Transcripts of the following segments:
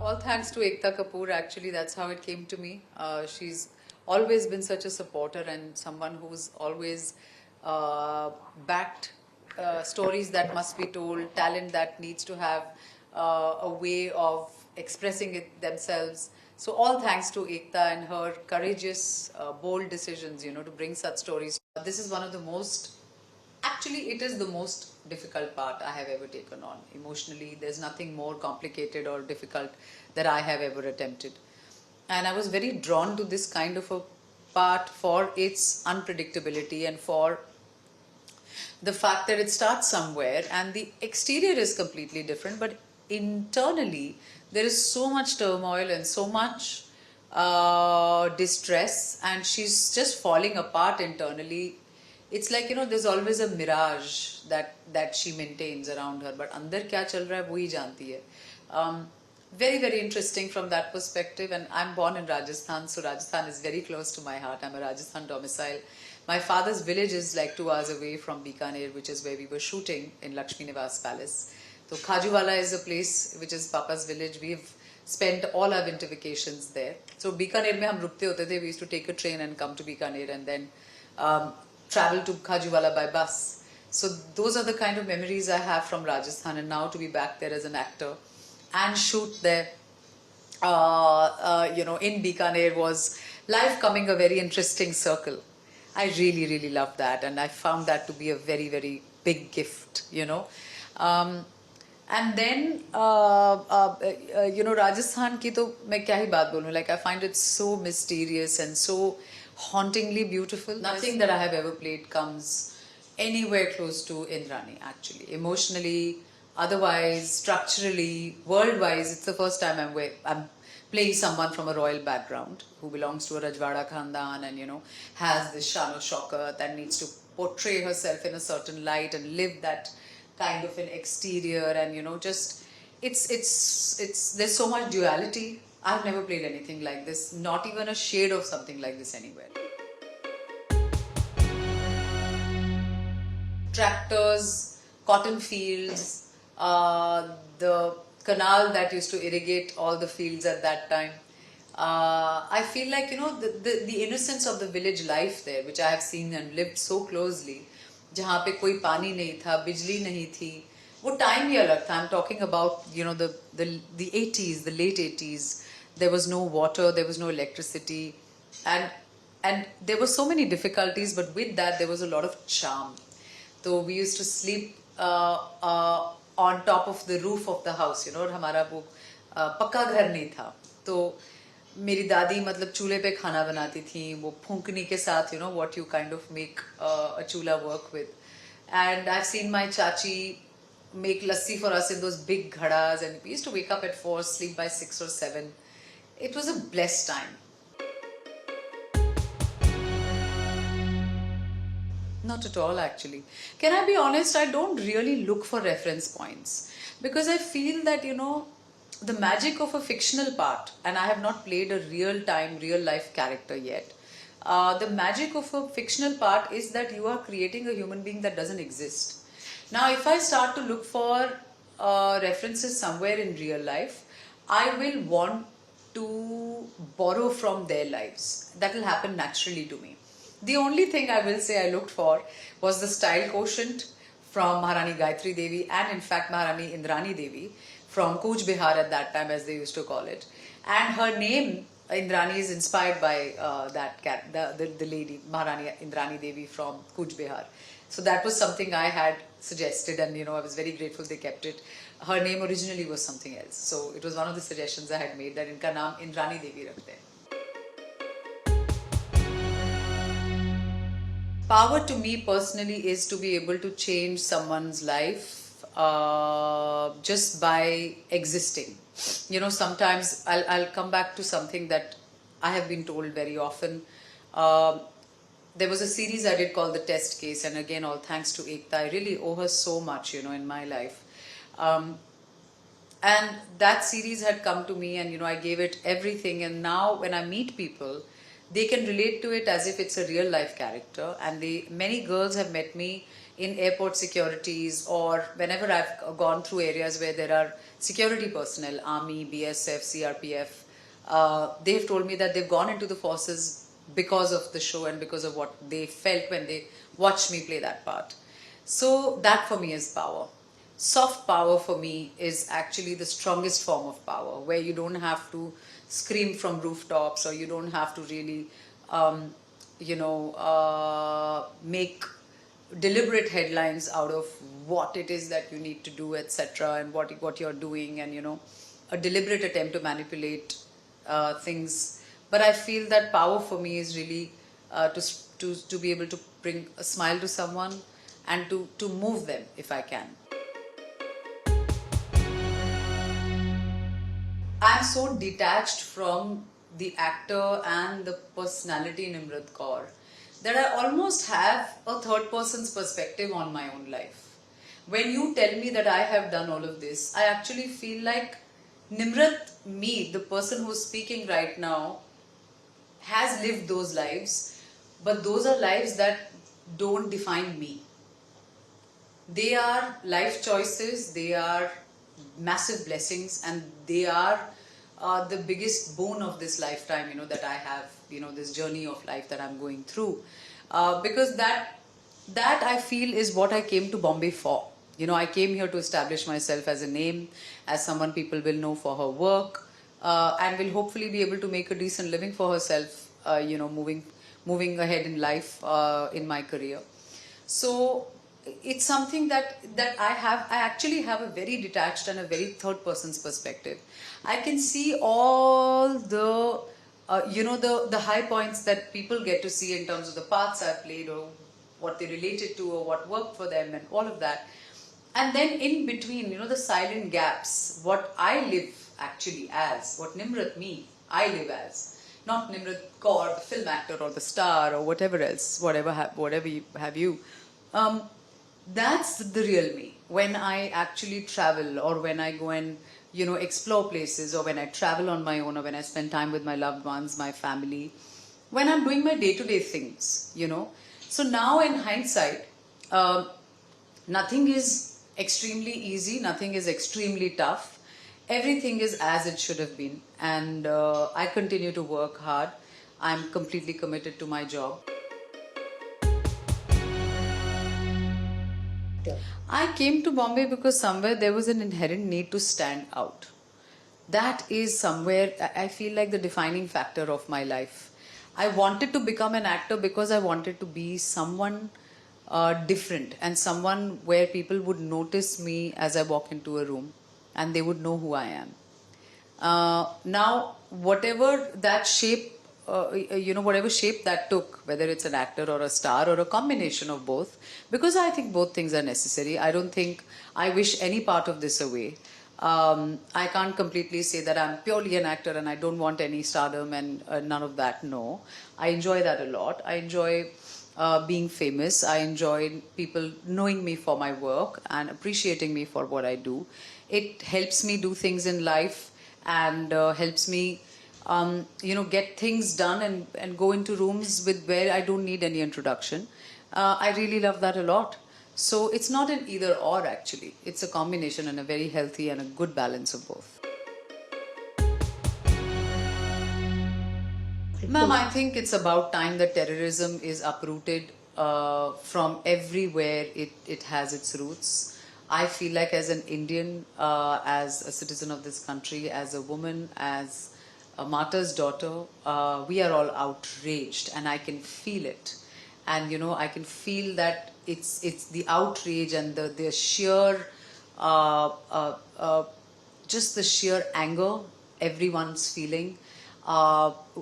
All thanks to Ekta Kapoor, actually, that's how it came to me. She's always been such a supporter and someone who's always backed stories that must be told, talent that needs to have a way of expressing it themselves. So all thanks to Ekta and her courageous, bold decisions, to bring such stories. This is one of the most, actually it is the most difficult part I have ever taken on. Emotionally, there's nothing more complicated or difficult that I have ever attempted. And I was very drawn to this kind of a part for its unpredictability and for the fact that it starts somewhere and the exterior is completely different, but internally there is so much turmoil and so much distress, and she's just falling apart internally. It's like, there's always a mirage that she maintains around her, but अंदर क्या चल रहा है वो ही जानती है. Very, very interesting from that perspective. And I'm born in Rajasthan, so Rajasthan is very close to my heart. I'm a Rajasthan domicile. My father's village is like 2 hours away from Bikaner, which is where we were shooting in Lakshmi Nivas Palace. So Khajuwala is a place which is Papa's village. We've spent all our winter vacations there. So Bikaner mein hum rukte hote the. We used to take a train and come to Bikaner and then travel to Khajuwala by bus. So those are the kind of memories I have from Rajasthan, and now to be back there as an actor and shoot there, in Bikaner was life coming a very interesting circle. I really, really love that, and I found that to be a very, very big gift, and then, Rajasthan ki to main kya hi baat bolun, like I find it so mysterious and so hauntingly beautiful. Nothing that I have ever played comes anywhere close to Indrani, actually. Emotionally, otherwise, structurally, world-wise, it's the first time I'm playing someone from a royal background who belongs to a Rajwada Khandan and, has this Shano Shaukat that needs to portray herself in a certain light and live that kind of an exterior, and, just, there's so much duality. I've never played anything like this, not even a shade of something like this anywhere. Tractors, cotton fields, the canal that used to irrigate all the fields at that time. I feel like, the innocence of the village life there, which I have seen and lived so closely, जहाँ पे कोई पानी नहीं था, बिजली नहीं थी, वो टाइम ही अलग था. I'm talking about, the 80s, the late 80s. There was no water, there was no electricity, and there were so many difficulties, but with that there was a lot of charm. So we used to sleep on top of the roof of the house, और हमारा वो पक्का घर नहीं था, तो मेरी दादी मतलब चूल्हे पे खाना बनाती थी, वो फूंकनी के साथ, what you kind of make a chula work with. And I've seen my chachi make lassi for us in those big ghadas, and we used to wake up at 4, sleep by 6 or 7. It was a blessed time. Not at all, actually. Can I be honest? I don't really look for reference points because I feel that, the magic of a fictional part, and I have not played a real-time, real-life character yet. The magic of a fictional part is that you are creating a human being that doesn't exist. Now, if I start to look for references somewhere in real life, I will want to borrow from their lives. That will happen naturally to me. The only thing I will say I looked for was the style quotient from Maharani Gayatri Devi, and in fact Maharani Indrani Devi from Kuch Bihar at that time, as they used to call it. And her name, Indrani, is inspired by the lady, Maharani Indrani Devi from Kuch Bihar. So that was something I had suggested, and I was very grateful they kept it. Her name originally was something else. So it was one of the suggestions I had made, that inka naam Indrani Devi rakhte hain. Power to me personally is to be able to change someone's life just by existing. Sometimes I'll come back to something that I have been told very often. There was a series I did called The Test Case, and again, all thanks to Ekta. I really owe her so much, in my life. And that series had come to me, and I gave it everything, and now when I meet people, they can relate to it as if it's a real life character. And many girls have met me in airport securities, or whenever I've gone through areas where there are security personnel, Army, BSF, CRPF, they've told me that they've gone into the forces because of the show and because of what they felt when they watched me play that part. So that for me is power. Soft power for me is actually the strongest form of power, where you don't have to scream from rooftops, or you don't have to really, make deliberate headlines out of what it is that you need to do, etc., and what you're doing, and a deliberate attempt to manipulate things. But I feel that power for me is really to be able to bring a smile to someone and to move them if I can. I'm so detached from the actor and the personality Nimrat Kaur that I almost have a third person's perspective on my own life. When you tell me that I have done all of this, I actually feel like Nimrat, me, the person who's speaking right now, has lived those lives, but those are lives that don't define me. They are life choices, they are massive blessings, and they are the biggest boon of this lifetime, that I have, this journey of life that I'm going through. Because that I feel is what I came to Bombay for. I came here to establish myself as a name, as someone people will know for her work, and will hopefully be able to make a decent living for herself, moving ahead in life, in my career. So it's something that I actually have a very detached and a very third person's perspective. I can see all the the high points that people get to see in terms of the parts I've played, or what they related to, or what worked for them, and all of that. And then in between, the silent gaps, what I live actually as, what Nimrat me, I live as. Not Nimrat Kaur, the film actor or the star or whatever else, whatever you have you. That's the real me. When I actually travel, or when I go and explore places, or when I travel on my own, or when I spend time with my loved ones, my family, when I'm doing my day-to-day things. So now in hindsight, nothing is extremely easy, nothing is extremely tough. Everything is as it should have been, and I continue to work hard. I'm completely committed to my job. I came to Bombay because somewhere there was an inherent need to stand out. That is somewhere I feel like the defining factor of my life. I wanted to become an actor because I wanted to be someone different, and someone where people would notice me as I walk into a room and they would know who I am. Now, whatever that shape, whatever shape that took, whether it's an actor or a star or a combination of both, because I think both things are necessary. I don't think I wish any part of this away. I can't completely say that I'm purely an actor and I don't want any stardom and none of that. No, I enjoy that a lot. I enjoy being famous. I enjoy people knowing me for my work and appreciating me for what I do. It helps me do things in life, and helps me get things done, and go into rooms where I don't need any introduction. I really love that a lot. So it's not an either or, actually. It's a combination, and a very healthy and a good balance of both. Ma'am, I think it's about time that terrorism is uprooted from everywhere it has its roots. I feel like, as an Indian, as a citizen of this country, as a woman, as a martyr's daughter, we are all outraged, and I can feel it. And I can feel that it's the outrage and the sheer just the sheer anger everyone's feeling.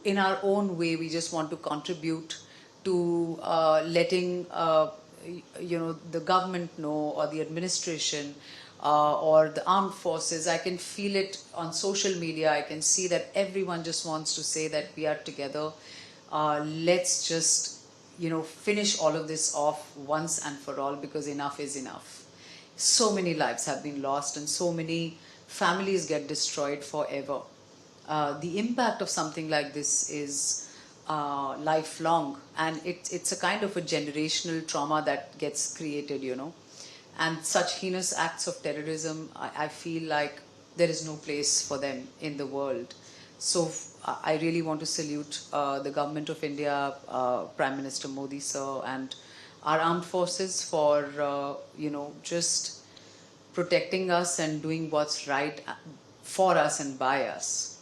In our own way, we just want to contribute to letting the government know, or the administration, or the armed forces. I can feel it on social media. I can see that everyone just wants to say that we are together. Let's just finish all of this off once and for all, because enough is enough. So many lives have been lost, and so many families get destroyed forever. The impact of something like this is lifelong, and it's a kind of a generational trauma that gets created, you know. And such heinous acts of terrorism, I feel like there is no place for them in the world. So I really want to salute the government of India, Prime Minister Modi sir, and our armed forces for just protecting us and doing what's right for us and by us.